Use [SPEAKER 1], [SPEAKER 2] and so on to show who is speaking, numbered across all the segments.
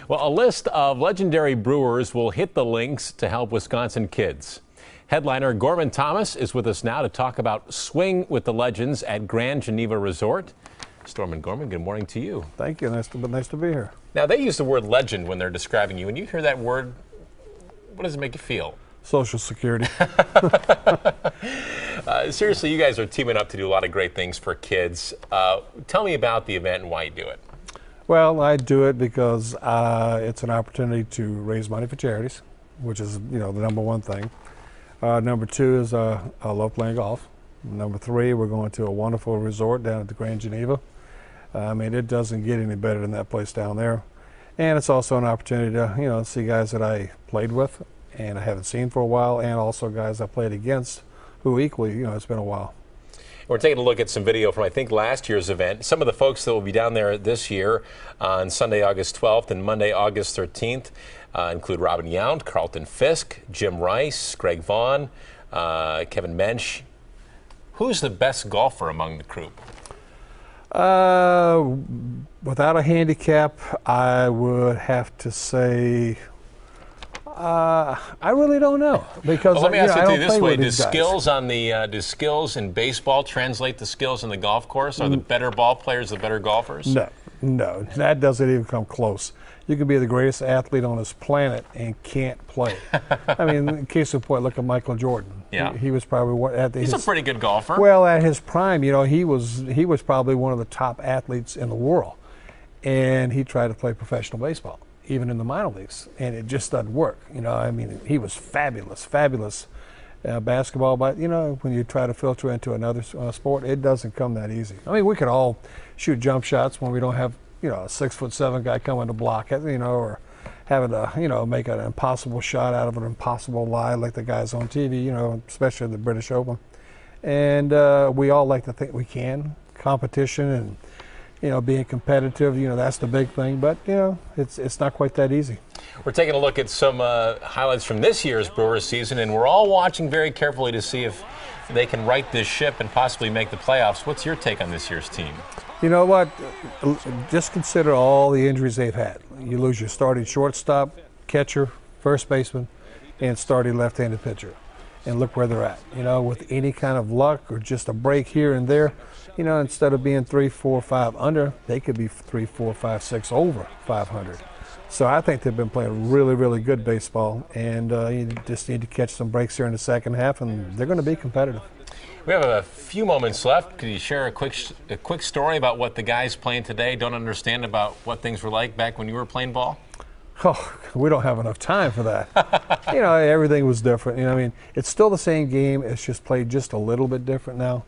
[SPEAKER 1] Well, a list of legendary Brewers will hit the links to help Wisconsin kids. Headliner Gorman Thomas is with us now to talk about Swing with the Legends at Grand Geneva Resort. Storm and Gorman, good morning to you.
[SPEAKER 2] Thank you. Nice to be here.
[SPEAKER 1] Now, they use the word legend when they're describing you. When you hear that word, what does it make you feel?
[SPEAKER 2] Social Security.
[SPEAKER 1] Seriously, you guys are teaming up to do a lot of great things for kids. Tell me about the event and why you do it.
[SPEAKER 2] Well, I do it because it's an opportunity to raise money for charities, which is, the number one thing. Number two is I love playing golf. Number three, we're going to a wonderful resort down at the Grand Geneva. I mean, it doesn't get any better than that place down there. And it's also an opportunity to, see guys that I played with and I haven't seen for a while, and also guys I played against who equally, it's been a while.
[SPEAKER 1] We're taking a look at some video from, I think, last year's event. Some of the folks that will be down there this year on Sunday, August 12th and Monday, August 13th include Robin Yount, Carlton Fisk, Jim Rice, Greg Vaughn, Kevin Mensch. Who's the best golfer among the group?
[SPEAKER 2] Without a handicap, I would have to say I really don't know, because
[SPEAKER 1] well, let me ask it to you this way: do skills in baseball translate to skills in the golf course? Are the better ball players the better golfers?
[SPEAKER 2] No, that doesn't even come close. You can be the greatest athlete on this planet and can't play. I mean, in case of point, look at Michael Jordan.
[SPEAKER 1] Yeah,
[SPEAKER 2] he was probably
[SPEAKER 1] he's a pretty good golfer.
[SPEAKER 2] Well, at his prime, he was probably one of the top athletes in the world, and he tried to play professional baseball, even in the minor leagues, and it just doesn't work. I mean, he was fabulous basketball, but when you try to filter into another sport, it doesn't come that easy. I mean, we could all shoot jump shots when we don't have a 6'7" guy coming to block it, or having to make an impossible shot out of an impossible lie like the guys on TV, especially the British Open. And we all like to think we can. Competition and being competitive, that's the big thing, but it's not quite that easy.
[SPEAKER 1] We're taking a look at some highlights from this year's Brewers season, and we're all watching very carefully to see if they can right this ship and possibly make the playoffs. What's your take on this year's team?
[SPEAKER 2] You know what? Just consider all the injuries they've had. You lose your starting shortstop, catcher, first baseman, and starting left-handed pitcher. And look where they're at. With any kind of luck or just a break here and there, instead of being 3, 4, 5 under, they could be 3, 4, 5, 6 over 500. So I think they've been playing really, really good baseball, and you just need to catch some breaks here in the second half, and they're going to be competitive.
[SPEAKER 1] We have a few moments left. Could you share a quick story about what the guys playing today don't understand about what things were like back when you were playing ball?
[SPEAKER 2] Oh, we don't have enough time for that. Everything was different. I mean, it's still the same game. It's just played just a little bit different now.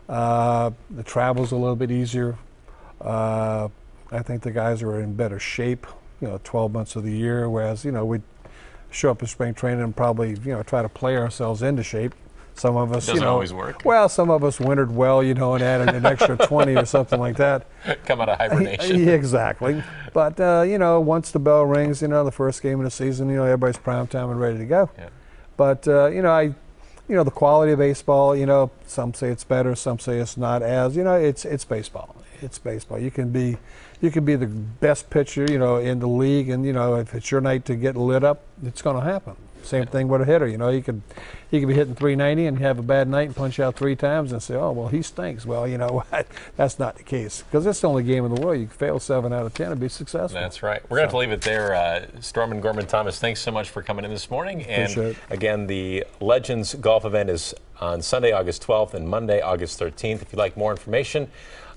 [SPEAKER 2] The travel's a little bit easier. I think the guys are in better shape, 12 months of the year, whereas, we'd show up in spring training and probably, try to play ourselves into shape. Some of us,
[SPEAKER 1] doesn't always work.
[SPEAKER 2] Well, some of us wintered well, and added an extra 20 or something like that.
[SPEAKER 1] Come out of hibernation.
[SPEAKER 2] Exactly. But, once the bell rings, the first game of the season, everybody's prime time and ready to go.
[SPEAKER 1] Yeah.
[SPEAKER 2] But, the quality of baseball, some say it's better, some say it's not as, it's baseball. It's baseball. You can be the best pitcher, in the league, and, if it's your night to get lit up, it's going to happen. Same thing with a hitter. You could be hitting 390 and have a bad night and punch out 3 times and say, oh, well, he stinks. Well, you know what? That's not the case, because it's the only game in the world you can fail 7 out of 10 and be successful.
[SPEAKER 1] That's right. We're going to have to leave it there. Storm and Gorman Thomas, thanks so much for coming in this morning. And again, the Legends Golf event is on Sunday, August 12th and Monday, August 13th. If you'd like more information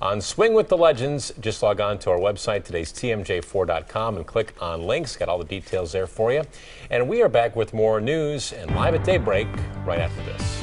[SPEAKER 1] on Swing with the Legends, just log on to our website, today's TMJ4.com, and click on links. Got all the details there for you. And we are back with more news and live at daybreak right after this.